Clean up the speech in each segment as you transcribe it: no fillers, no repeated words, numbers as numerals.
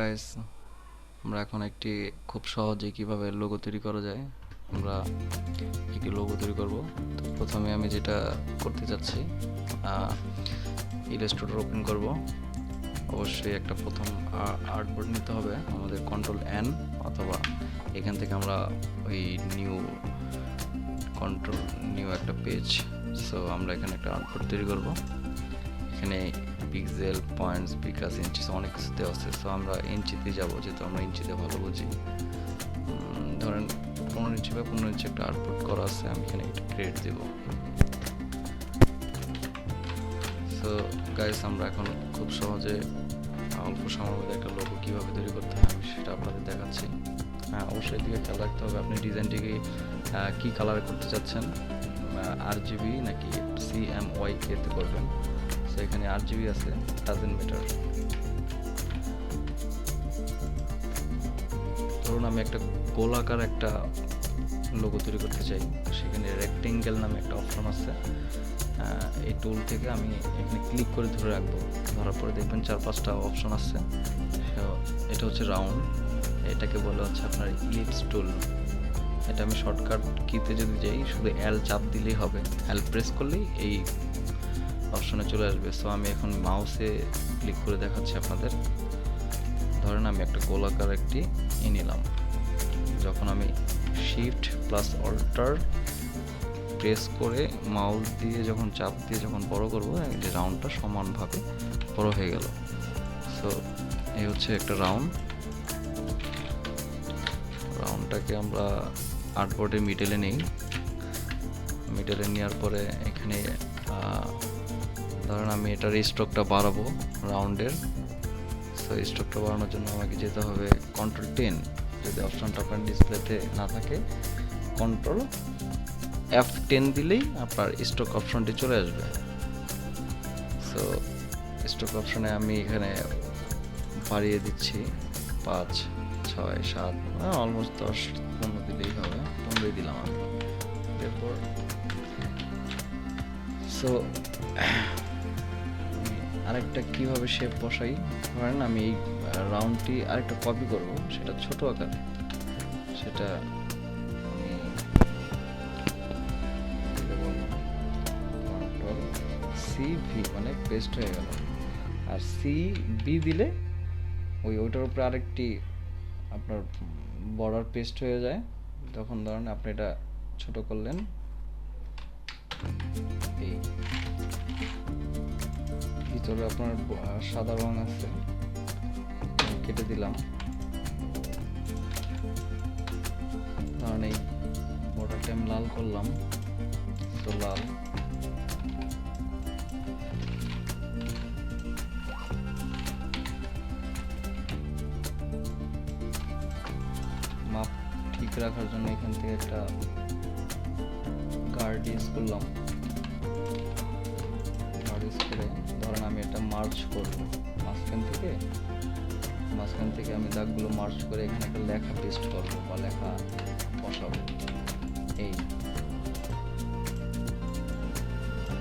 Guys, আমরা এখন একটি খুব সহজে কিভাবে লোগো তৈরি করা যায় আমরা একটি লোগো তৈরি করব। তো প্রথমে আমি যেটা করতে যাচ্ছি, ইলাস্ট্রেটর ওপেন করব। অবশ্যই একটা প্রথম আর্টবোর্ড নিতে হবে আমাদের, কন্ট্রোল এন, অথবা এখান থেকে আমরা ওই নিউ একটা পেজ। সো আমরা এখানে একটা আর্টবোর্ড তৈরি করব। এখানে পিক্সেল, পয়েন্টস, বিকাশ, ইঞ্চি অনেক কিছু দেওয়া আছে। সো আমরা ইঞ্চিতে যাব, যেহেতু আমরা ইঞ্চিতে ভালো বুঝি। ধরেন 15 ইঞ্চি বা 15 ইঞ্চি একটা আউটপুট করা আছে, আমি এখানে একটা ক্রিয়েট দেব। সো গাইস, আমরা এখন খুব সহজে অল্প সময়ের মধ্যে একটা লোগো কীভাবে তৈরি করতে হয় আমি সেটা আপনাদের দেখাচ্ছি। হ্যাঁ, অবশ্যই দিকে খেয়াল রাখতে হবে আপনি ডিজাইনটিকে কী কালারে করতে চাচ্ছেন, RGB নাকি CMYK তে করবেন। সো এখানে RGB আছে, ডাজেন্ট ম্যাটার। ধরুন আমি একটা গোলাকার একটা লোগো তৈরি করতে চাই, সেখানে রেক্টেঙ্গেল নামে একটা অপশন আছে। এই টুল থেকে আমি এখানে ক্লিক করে ধরে রাখবো, ধরার পরে দেখবেন 4-5টা অপশন আছে। এটা হচ্ছে রাউন্ড, এটাকে বলা হচ্ছে আপনার ইলিপস টুল। এটা আমি শর্টকাট কিতে যদি যাই, শুধু L চাপ দিলেই হবে, L প্রেস করলেই এই অপশনে চলে আসবে। সো আমি এখন মাউসে ক্লিক করে দেখাচ্ছি আপনাদের। ধরেন আমি একটা গোলাকার একটি নিলাম, যখন আমি শিফট প্লাস অল্টার প্রেস করে মাউস দিয়ে যখন চাপ দিয়ে যখন বড় করবো, যে রাউন্ডটা সমানভাবে বড় হয়ে গেল। সো এই হচ্ছে একটা রাউন্ডটাকে আমরা আর্টবোর্ডের মিডলে নেই। মিডলে নেওয়ার পরে এখানে ধরেন আমি এটার স্ট্রোকটা বাড়াবো রাউন্ডের। সো স্ট্রোকটা বাড়ানোর জন্য আমাকে যেতে হবে কন্ট্রোল 10। যদি অপশনটা আপনার ডিসপ্লেতে না থাকে, কন্ট্রোল F10 দিলেই আপনার স্ট্রোক অপশনটি চলে আসবে। সো স্ট্রোক অপশনে আমি এখানে বাড়িয়ে দিচ্ছি 5, 6, 7, অলমোস্ট 10-15 দিলেই হবে। 15 দিলাম আমি। এরপর সো আরেকটা কিভাবে শেপ বসাই, ধরেন আমি এই রাউন্ডটি আরেকটা কপি করব, সেটা ছোট আকারে। সেটা আমি কন্ট্রোল CV, মানে পেস্ট হয়ে গেল। আর CB দিলে ওইটার উপরে আরেকটি আপনার বর্ডার পেস্ট হয়ে যায়। তখন ধরেন আপনি এটা ছোট করলেন, এই ভিতরে আপনার সাদা রং আছে, কেটে দিলাম। কারণ এই বর্ডারটা আমি লাল করলাম, তো লাল। মাপ ঠিক রাখার জন্য এখান থেকে একটা গার্ড ইউজ করলাম। করে ধরেন আমি এটা মার্জ করব, মাঝখান থেকে আমি দাগগুলো মার্জ করে এখানে একটা লেখা পেস্ট করব বা লেখা বসাবো। এই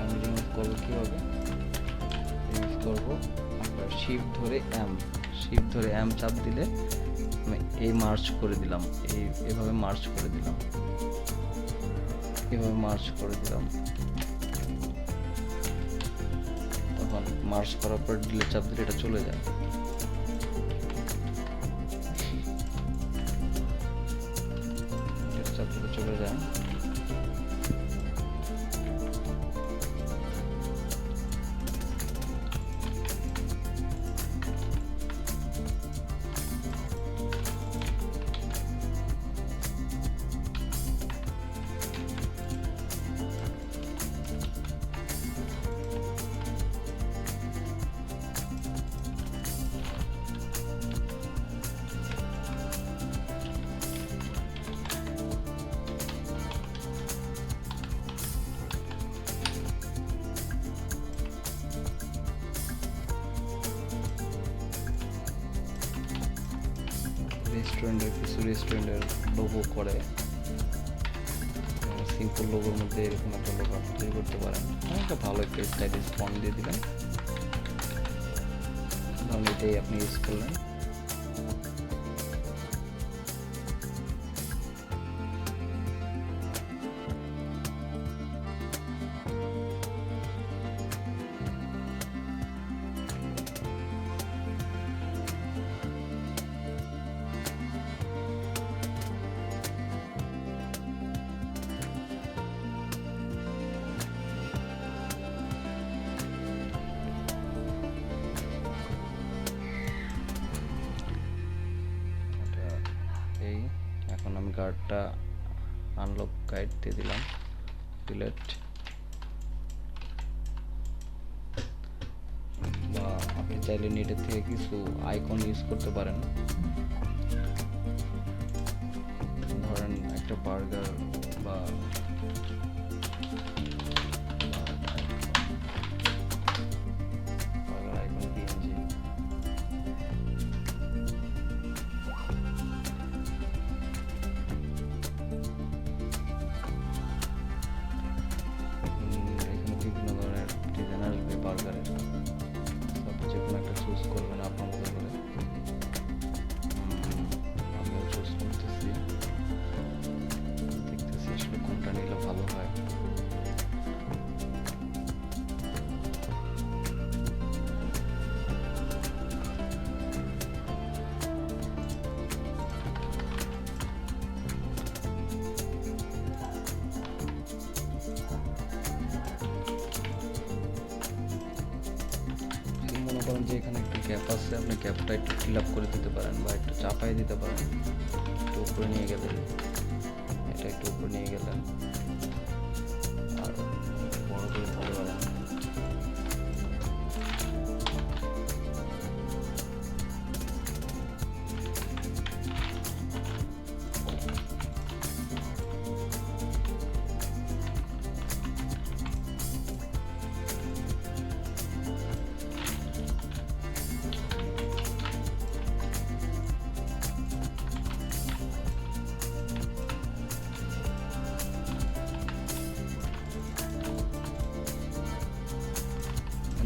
আমি রিমুভ করবো কিভাবে, রিমুভ করব আপনার শিফট ধরে M চাপ দিলে আমি এই মার্জ করে দিলাম, এইভাবে মার্জ করে দিলাম, এভাবে মার্জ করে দিলাম। তখন মার্জ করার পর ডিলিট চাপ দিলে এটা চলে যায়। চাপ দিলে চলে যায়। রেস্টুরেন্টের লোগো করে, সিম্পল লোগোর মধ্যে এরকম একটা লোগো আপনি তৈরি করতে পারেন। একটা ভালো একটা স্টাইলিশ ফন্ট দিয়ে দিবেন, ধরুন এটাই আপনি ইউজ করলেন। আনলক গাইড দিয়ে দিলাম, ডিলেট, বা আপনি চাইলে নেটের থেকে কিছু আইকন ইউজ করতে পারেন, ধরেন একটা বার্গার বা বার্গার আইকন পিএনজি, এখানে বিভিন্ন ধরনের ডিজাইন আসবে বার্গারের, যে কোনো একটা চুজ করবেন আপনার মতো করে। আমিও চুজ করতেছি, দেখতেছি আসলে কোনটা নিলে ভালো হয়। মনে করেন যে এখানে একটু গ্যাপ আছে, আপনি গ্যাপটা একটু ফিল আপ করে দিতে পারেন বা একটু চাপাই দিতে পারেন, একটু উপরে নিয়ে গেলেন, এটা একটু উপরে নিয়ে গেলেন আর বড় করে দিতে পারেন।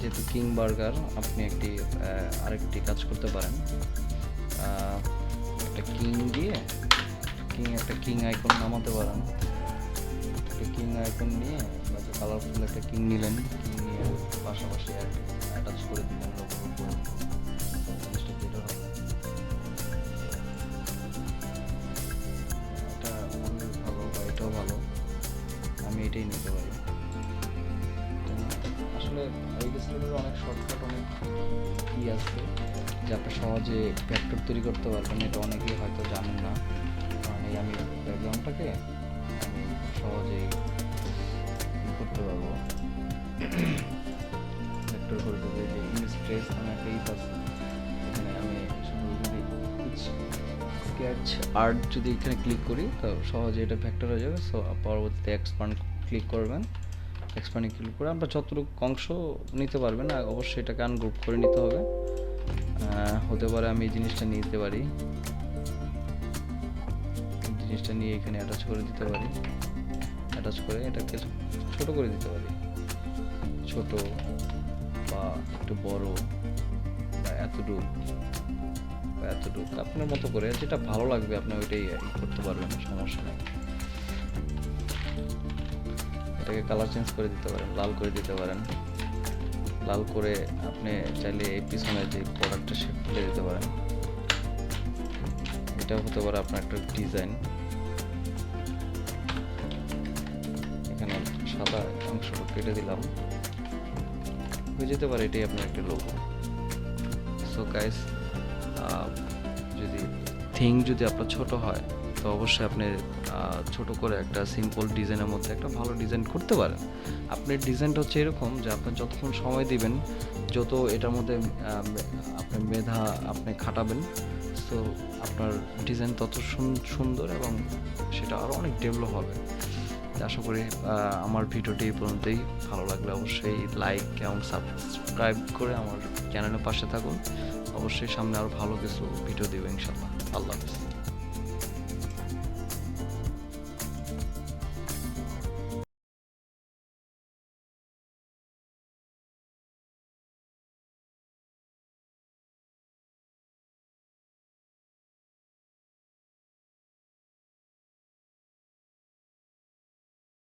যেহেতু কিং বার্গার, আপনি আরেকটি কাজ করতে পারেন, একটা কিং দিয়ে একটা কিং আইকন নামাতে পারেন। একটা কিং আইকন নিয়ে কালারফুল একটা কিং নিলেন, কিং নিয়ে পাশাপাশি অ্যাটাচ করে দিলেন লোগোর উপরে, জিনিসটা বেটার হবে। এটা ভালো বা এটাও ভালো, আমি এটাই নিতে পারি। আসলে ইলাস্ট্রেটরে অনেক শর্টকাট, অনেক কি আছে যে আপনি সহজে ভেক্টর তৈরি করতে পারবেন। এটা অনেকেই হয়তো জানেন না, কারণ এই আমি ব্যাকগ্রাউন্ডটাকে আমি সহজেই করতে পারবো, ভেক্টর করে দেবো। যে ইনস্ট্রেস নামে একটা ইপ আছে, এখানে আমি যদি স্কেচ আর্ট যদি এখানে ক্লিক করি তো সহজে এটা ভেক্টর হয়ে যাবে। সো পরবর্তীতে এক্সপান্ড ক্লিক করবেন, এক্সপ্যান্ডে ক্লিক করে আমরা যতটুকু অংশ নিতে পারবেন, অবশ্যই এটাকে আনগ্রুপ করে নিতে হবে। হতে পারে আমি এই জিনিসটা নিতে পারি, জিনিসটা নিয়ে এখানে অ্যাটাচ করে দিতে পারি, অ্যাটাচ করে এটাকে ছোট করে দিতে পারি, ছোট বা একটু বড় বা এতটুকু আপনার মতো করে যেটা ভালো লাগবে আপনি ওইটাই করতে পারবেন, সমস্যা নেই। এটাকে কালার চেঞ্জ করে দিতে পারেন, লাল করে দিতে পারেন, লাল করে আপনি চাইলে এই পিছনে যে প্রোডাক্টটা সে ফেলে দিতে পারেন। এটা হতে পারে আপনার একটা ডিজাইন, এখানে সাদা অংশটা কেটে দিলাম, হয়ে যেতে পারে এটাই আপনার একটা লোগো। সো গাইস, যদি আপনার ছোট হয় তো অবশ্যই আপনি ছোট করে একটা সিম্পল ডিজাইনের মধ্যে একটা ভালো ডিজাইন করতে পারেন। আপনার ডিজাইনটা হচ্ছে এরকম যে আপনি যতক্ষণ সময় দিবেন, যত এটার মধ্যে আপনার মেধা আপনি খাটাবেন, তো আপনার ডিজাইন তত সুন্দর এবং সেটা আরও অনেক ডেভেলপ হবে। আশা করি আমার ভিডিওটি এই পর্যন্তই। ভালো লাগলে অবশ্যই লাইক এবং সাবস্ক্রাইব করে আমার চ্যানেলের পাশে থাকুন। অবশ্যই সামনে আরও ভালো কিছু ভিডিও দেবো ইনশাল্লাহ। আল্লাহ হাফেজ।